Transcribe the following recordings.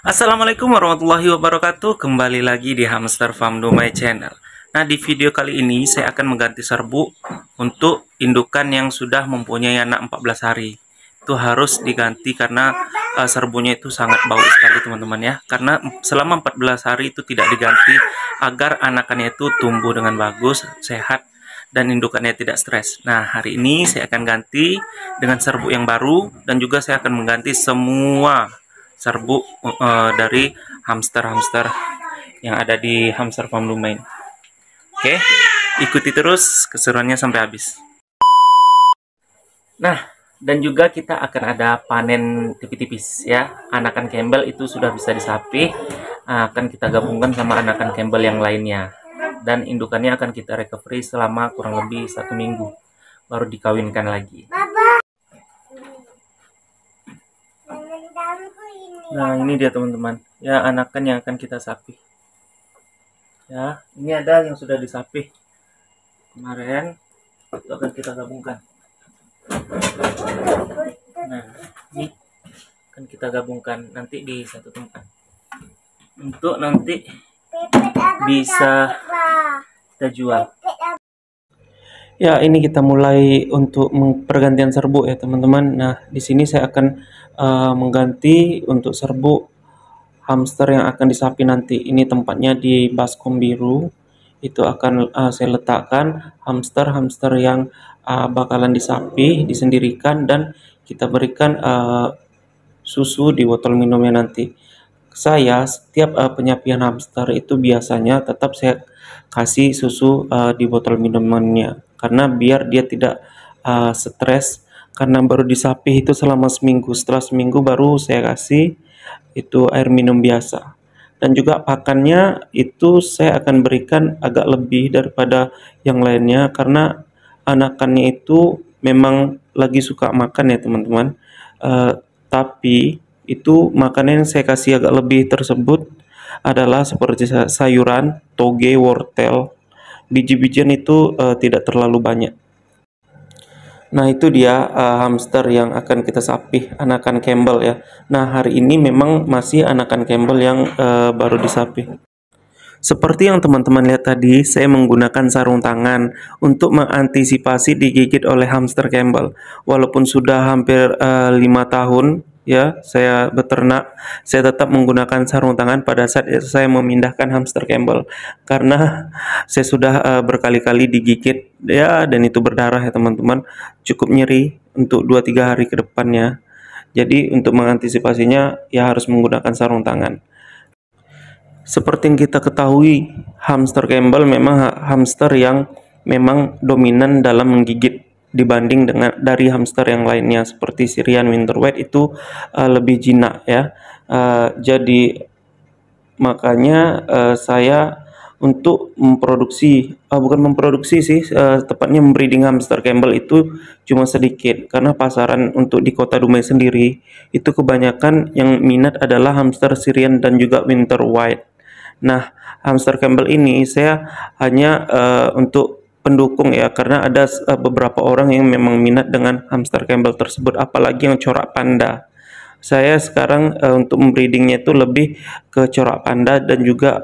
Assalamualaikum warahmatullahi wabarakatuh. Kembali lagi di Hamster Farm My Channel. Nah, di video kali ini saya akan mengganti serbuk untuk indukan yang sudah mempunyai anak 14 hari. Itu harus diganti karena serbunya itu sangat bau sekali, teman-teman ya. Karena selama 14 hari itu tidak diganti agar anakannya itu tumbuh dengan bagus, sehat, dan indukannya tidak stres. Nah, hari ini saya akan ganti dengan serbuk yang baru, dan juga saya akan mengganti semua serbuk dari hamster-hamster yang ada di Hamster Farm Domain. Oke, ikuti terus keseruannya sampai habis. Nah, dan juga kita akan ada panen tipis-tipis ya. Anakan Campbell itu sudah bisa disapih, akan kita gabungkan sama anakan Campbell yang lainnya. Dan indukannya akan kita recovery selama kurang lebih 1 minggu, baru dikawinkan lagi. Nah, ini dia teman-teman. Ya, anakan yang akan kita sapih. Ya, ini ada yang sudah disapih kemarin. Itu akan kita gabungkan. Nah, ini akan kita gabungkan nanti di satu tempat. Untuk nanti bisa kita jual. Ya, ini kita mulai untuk pergantian serbuk ya teman-teman. Nah, di sini saya akan mengganti untuk serbuk hamster yang akan disapi nanti. Ini tempatnya di baskom biru. Itu akan saya letakkan hamster-hamster yang bakalan disapi, disendirikan, dan kita berikan susu di botol minumnya nanti. Saya setiap penyapian hamster itu biasanya tetap saya kasih susu di botol minumannya, karena biar dia tidak stres, karena baru disapih itu selama seminggu. Setelah seminggu baru saya kasih itu air minum biasa. Dan juga pakannya itu saya akan berikan agak lebih daripada yang lainnya, karena anakannya itu memang lagi suka makan ya teman-teman. Tapi itu makanan yang saya kasih agak lebih tersebut adalah seperti sayuran, toge, wortel. Biji-bijian itu tidak terlalu banyak. Nah, itu dia hamster yang akan kita sapih, anakan Campbell ya. Nah, hari ini memang masih anakan Campbell yang baru disapih. Seperti yang teman-teman lihat tadi, saya menggunakan sarung tangan untuk mengantisipasi digigit oleh hamster Campbell. Walaupun sudah hampir 5 tahun ya saya beternak, saya tetap menggunakan sarung tangan pada saat saya memindahkan hamster Campbell, karena saya sudah berkali-kali digigit ya, dan itu berdarah ya teman-teman, cukup nyeri untuk 2-3 hari ke depannya. Jadi untuk mengantisipasinya ya harus menggunakan sarung tangan. Seperti yang kita ketahui, hamster Campbell memang hamster yang memang dominan dalam menggigit dibanding dengan dari hamster yang lainnya seperti Syrian Winter White itu lebih jinak ya. Jadi makanya saya untuk memproduksi, bukan memproduksi sih, tepatnya membreeding hamster Campbell itu cuma sedikit, karena pasaran untuk di kota Dumai sendiri itu kebanyakan yang minat adalah hamster Syrian dan juga Winter White. Nah, hamster Campbell ini saya hanya untuk pendukung ya, karena ada beberapa orang yang memang minat dengan hamster Campbell tersebut, apalagi yang corak panda. Saya sekarang untuk membreedingnya itu lebih ke corak panda dan juga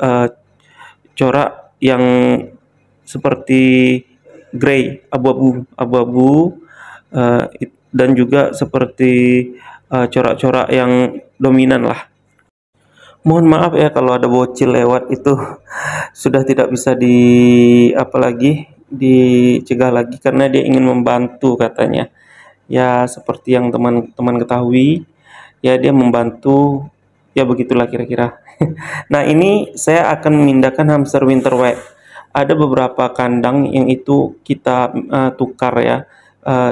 corak yang seperti grey, abu-abu, dan juga seperti corak-corak yang dominan lah. Mohon maaf ya kalau ada bocil lewat, itu sudah tidak bisa dicegah lagi, karena dia ingin membantu katanya. Ya seperti yang teman-teman ketahui, ya dia membantu, ya begitulah kira-kira. Nah, ini saya akan memindahkan hamster Winter White. Ada beberapa kandang yang itu kita tukar ya.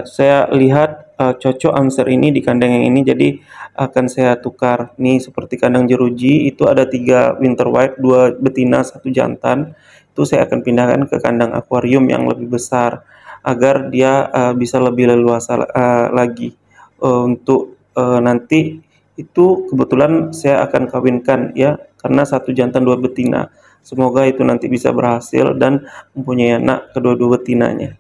Saya lihat cocok hamster ini di kandang yang ini, jadi akan saya tukar. Nih seperti kandang jeruji itu ada 3 Winter White, 2 betina, 1 jantan. Itu saya akan pindahkan ke kandang akuarium yang lebih besar, agar dia bisa lebih leluasa lagi untuk nanti itu kebetulan saya akan kawinkan ya, karena 1 jantan 2 betina. Semoga itu nanti bisa berhasil dan mempunyai anak kedua-dua betinanya.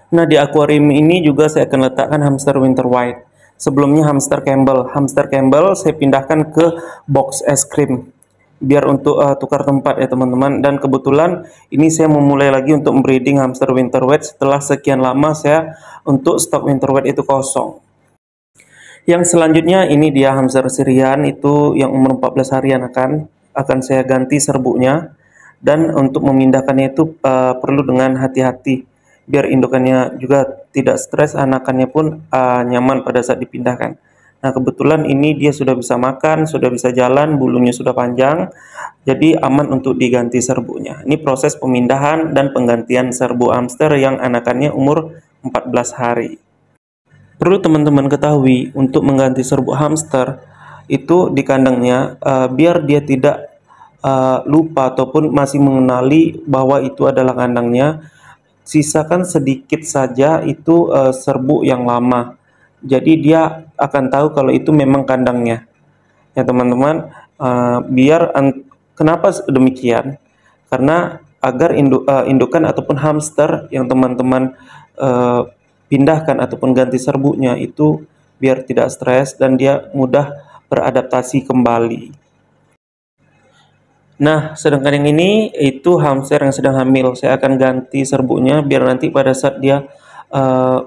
Nah, di akuarium ini juga saya akan letakkan hamster Winter White. Sebelumnya hamster Campbell saya pindahkan ke box es krim biar untuk tukar tempat ya teman-teman. Dan kebetulan ini saya memulai lagi untuk breeding hamster winter wheat setelah sekian lama saya untuk stok winter wheat itu kosong. Yang selanjutnya ini dia hamster Syrian itu yang umur 14 harian akan saya ganti serbuknya. Dan untuk memindahkannya itu perlu dengan hati-hati biar indukannya juga tidak stres, anakannya pun nyaman pada saat dipindahkan. Nah, kebetulan ini dia sudah bisa makan, sudah bisa jalan, bulunya sudah panjang, jadi aman untuk diganti serbuknya. Ini proses pemindahan dan penggantian serbuk hamster yang anakannya umur 14 hari. Perlu teman-teman ketahui, untuk mengganti serbuk hamster itu di kandangnya biar dia tidak lupa ataupun masih mengenali bahwa itu adalah kandangnya, sisakan sedikit saja itu serbuk yang lama. Jadi dia akan tahu kalau itu memang kandangnya. Ya teman-teman, kenapa demikian? Karena agar indukan ataupun hamster yang teman-teman pindahkan ataupun ganti serbuknya itu biar tidak stres dan dia mudah beradaptasi kembali. Nah, sedangkan yang ini itu hamster yang sedang hamil. Saya akan ganti serbuknya biar nanti pada saat dia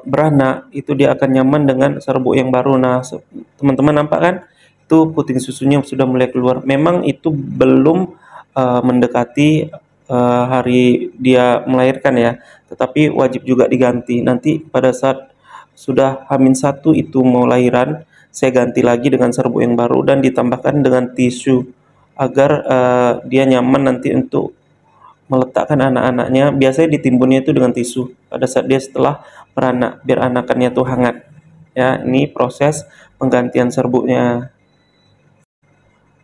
beranak itu dia akan nyaman dengan serbuk yang baru. Nah, teman-teman nampak kan? Itu puting susunya sudah mulai keluar. Memang itu belum mendekati hari dia melahirkan ya, tetapi wajib juga diganti. Nanti pada saat sudah H-1 itu mau lahiran, saya ganti lagi dengan serbuk yang baru dan ditambahkan dengan tisu agar dia nyaman nanti untuk meletakkan anak-anaknya. Biasanya ditimbunnya itu dengan tisu pada saat dia setelah beranak biar anakannya tuh hangat. Ya, ini proses penggantian serbuknya.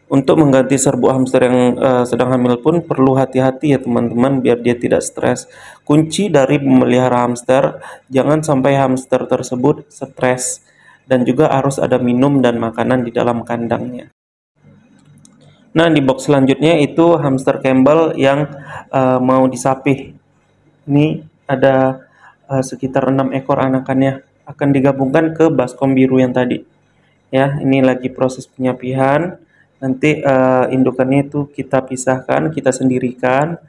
Untuk mengganti serbuk hamster yang sedang hamil pun perlu hati-hati ya teman-teman biar dia tidak stres. Kunci dari memelihara hamster, jangan sampai hamster tersebut stres dan juga harus ada minum dan makanan di dalam kandangnya. Nah, di box selanjutnya itu hamster Campbell yang mau disapih. Ini ada sekitar 6 ekor anakannya, akan digabungkan ke baskom biru yang tadi. Ya, ini lagi proses penyapihan. Nanti indukannya itu kita pisahkan, kita sendirikan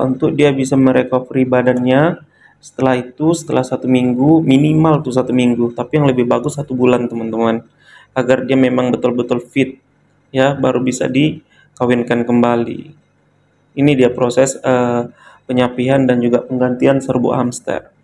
untuk dia bisa merecovery badannya. Setelah itu, setelah 1 minggu, minimal tuh 1 minggu, tapi yang lebih bagus 1 bulan teman-teman, agar dia memang betul-betul fit. Ya, baru bisa dikawinkan kembali. Ini dia proses penyapihan dan juga penggantian serbuk hamster.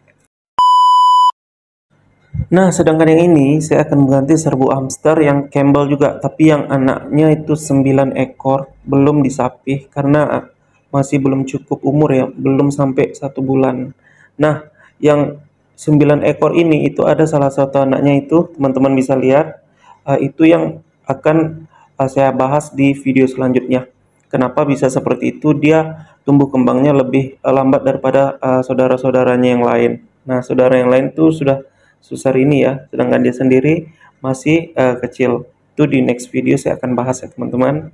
Nah, sedangkan yang ini saya akan mengganti serbuk hamster yang Campbell juga, tapi yang anaknya itu 9 ekor, belum disapih karena masih belum cukup umur ya, belum sampai 1 bulan. Nah, yang 9 ekor ini itu ada salah satu anaknya itu, teman-teman bisa lihat, itu yang akan saya bahas di video selanjutnya. Kenapa bisa seperti itu? Dia tumbuh kembangnya lebih lambat daripada saudara-saudaranya yang lain. Nah, saudara yang lain tuh sudah sebesar ini ya, sedangkan dia sendiri masih kecil. Itu di next video saya akan bahas ya teman-teman.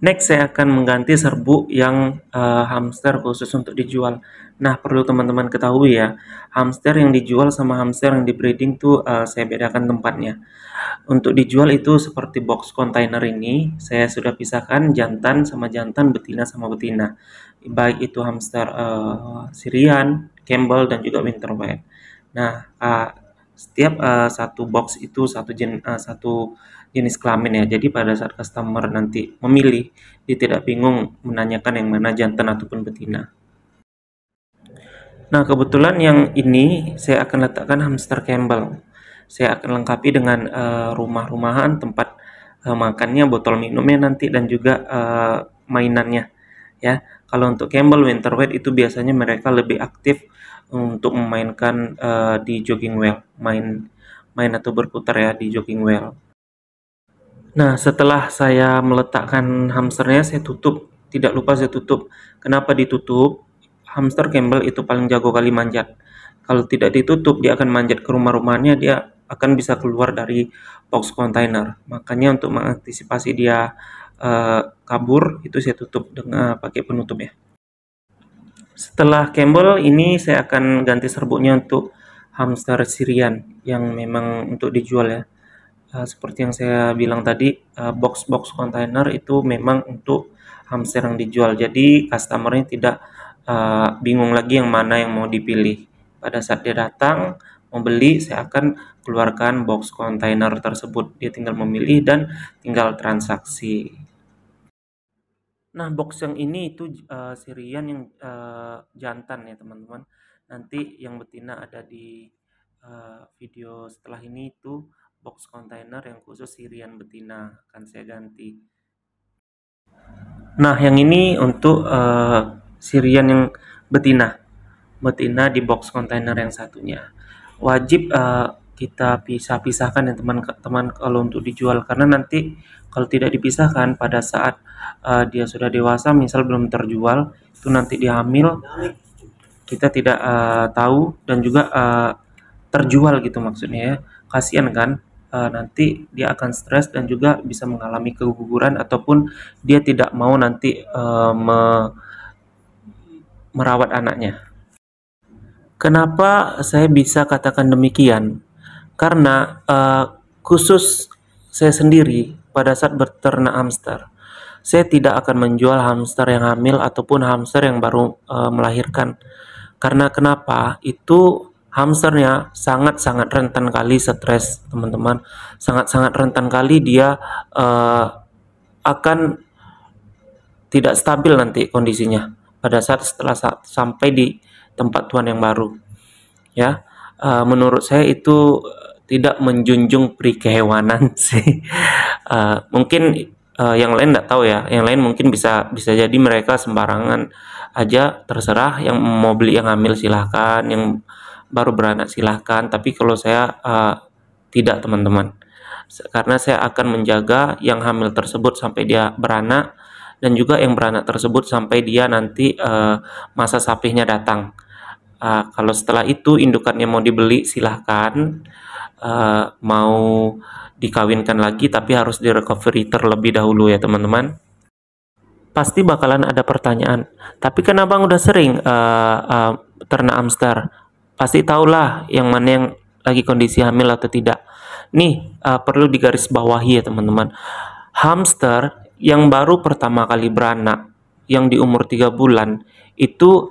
Next saya akan mengganti serbuk yang hamster khusus untuk dijual. Nah, perlu teman-teman ketahui ya, hamster yang dijual sama hamster yang di breeding tuh saya bedakan tempatnya. Untuk dijual itu seperti box kontainer ini, saya sudah pisahkan jantan sama jantan, betina sama betina. Baik itu hamster Syrian, Campbell dan juga winter wheat. Nah, Setiap satu box itu satu jenis kelamin ya. Jadi pada saat customer nanti memilih, dia tidak bingung menanyakan yang mana jantan ataupun betina. Nah, kebetulan yang ini saya akan letakkan hamster Campbell. Saya akan lengkapi dengan rumah-rumahan, tempat makannya, botol minumnya nanti, dan juga mainannya. Ya, kalau untuk Campbell Winter Wet itu biasanya mereka lebih aktif untuk memainkan di jogging well, main atau berputar ya di jogging well. Nah, setelah saya meletakkan hamsternya, saya tutup. Tidak lupa saya tutup. Kenapa ditutup? Hamster Campbell itu paling jago kali manjat. Kalau tidak ditutup, dia akan manjat ke rumah-rumahnya, dia akan bisa keluar dari box container. Makanya untuk mengantisipasi dia kabur, itu saya tutup dengan pakai penutup ya. Setelah Campbell ini saya akan ganti serbuknya untuk hamster Syrian yang memang untuk dijual ya. Seperti yang saya bilang tadi, box-box kontainer itu memang untuk hamster yang dijual. Jadi customer-nya tidak bingung lagi yang mana yang mau dipilih. Pada saat dia datang mau beli, saya akan keluarkan box kontainer tersebut. Dia tinggal memilih dan tinggal transaksi. Nah, box yang ini itu Syrian yang jantan ya teman-teman. Nanti yang betina ada di video setelah ini itu box kontainer yang khusus Syrian betina akan saya ganti. Nah, yang ini untuk Syrian yang betina di box kontainer yang satunya. Wajib kita pisahkan ya teman-teman kalau untuk dijual, karena nanti kalau tidak dipisahkan pada saat dia sudah dewasa, misal belum terjual, itu nanti dia hamil, kita tidak tahu, dan juga terjual gitu maksudnya ya. Kasihan kan, nanti dia akan stres dan juga bisa mengalami keguguran ataupun dia tidak mau nanti merawat anaknya. Kenapa saya bisa katakan demikian? Karena khusus saya sendiri pada saat berternak hamster, saya tidak akan menjual hamster yang hamil ataupun hamster yang baru melahirkan. Karena kenapa? Itu hamsternya sangat-sangat rentan kali stres, teman-teman. Sangat-sangat rentan kali dia akan tidak stabil nanti kondisinya pada saat setelah sampai di tempat tuan yang baru. Ya, menurut saya itu tidak menjunjung peri kehewanan sih. Mungkin yang lain nggak tahu ya. Yang lain mungkin bisa jadi mereka sembarangan aja, terserah. Yang mau beli yang hamil silahkan, yang baru beranak silahkan. Tapi kalau saya tidak, teman-teman, karena saya akan menjaga yang hamil tersebut sampai dia beranak, dan juga yang beranak tersebut sampai dia nanti masa sapihnya datang. Kalau setelah itu indukannya mau dibeli silahkan, mau dikawinkan lagi tapi harus di recovery terlebih dahulu ya teman-teman. Pasti bakalan ada pertanyaan, tapi kan abang udah sering ternak hamster, pasti tahulah yang mana yang lagi kondisi hamil atau tidak. Nih perlu digarisbawahi ya teman-teman, hamster yang baru pertama kali beranak yang di umur 3 bulan itu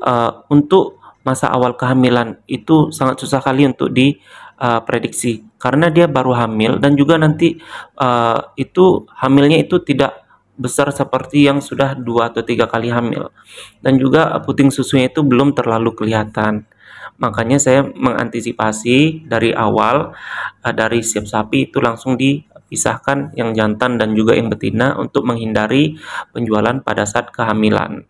untuk masa awal kehamilan itu sangat susah kali untuk diprediksi, karena dia baru hamil dan juga nanti itu hamilnya itu tidak besar seperti yang sudah 2 atau 3 kali hamil, dan juga puting susunya itu belum terlalu kelihatan. Makanya saya mengantisipasi dari awal, dari siap sapi itu langsung dipisahkan yang jantan dan juga yang betina untuk menghindari penjualan pada saat kehamilan.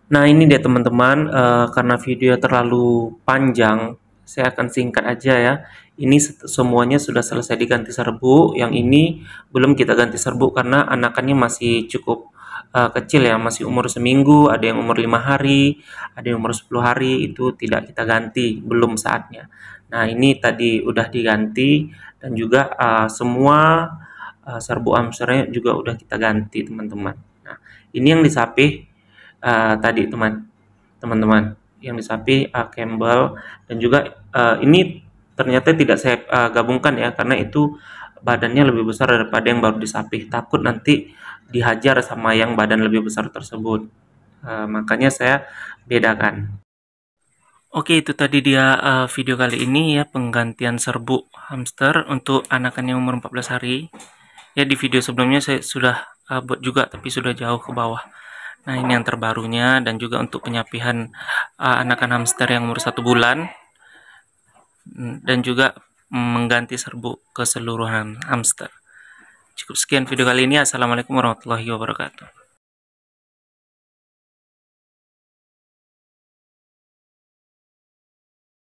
Nah ini dia teman-teman, karena video terlalu panjang, saya akan singkat aja ya. Ini semuanya sudah selesai diganti serbuk, yang ini belum kita ganti serbuk karena anakannya masih cukup kecil ya, masih umur seminggu, ada yang umur 5 hari, ada yang umur 10 hari, itu tidak kita ganti, belum saatnya. Nah ini tadi udah diganti, dan juga semua serbuk hamsternya juga udah kita ganti teman-teman. Nah ini yang disapih tadi teman-teman yang disapih Campbell, dan juga ini ternyata tidak saya gabungkan ya, karena itu badannya lebih besar daripada yang baru disapih, takut nanti dihajar sama yang badan lebih besar tersebut, makanya saya bedakan. Oke, itu tadi dia video kali ini ya, penggantian serbuk hamster untuk anakan yang umur 14 hari. Ya, di video sebelumnya saya sudah buat juga, tapi sudah jauh ke bawah. Nah, ini yang terbarunya, dan juga untuk penyapihan anakan hamster yang umur 1 bulan. Dan juga mengganti serbuk keseluruhan hamster. Cukup sekian video kali ini. Assalamualaikum warahmatullahi wabarakatuh.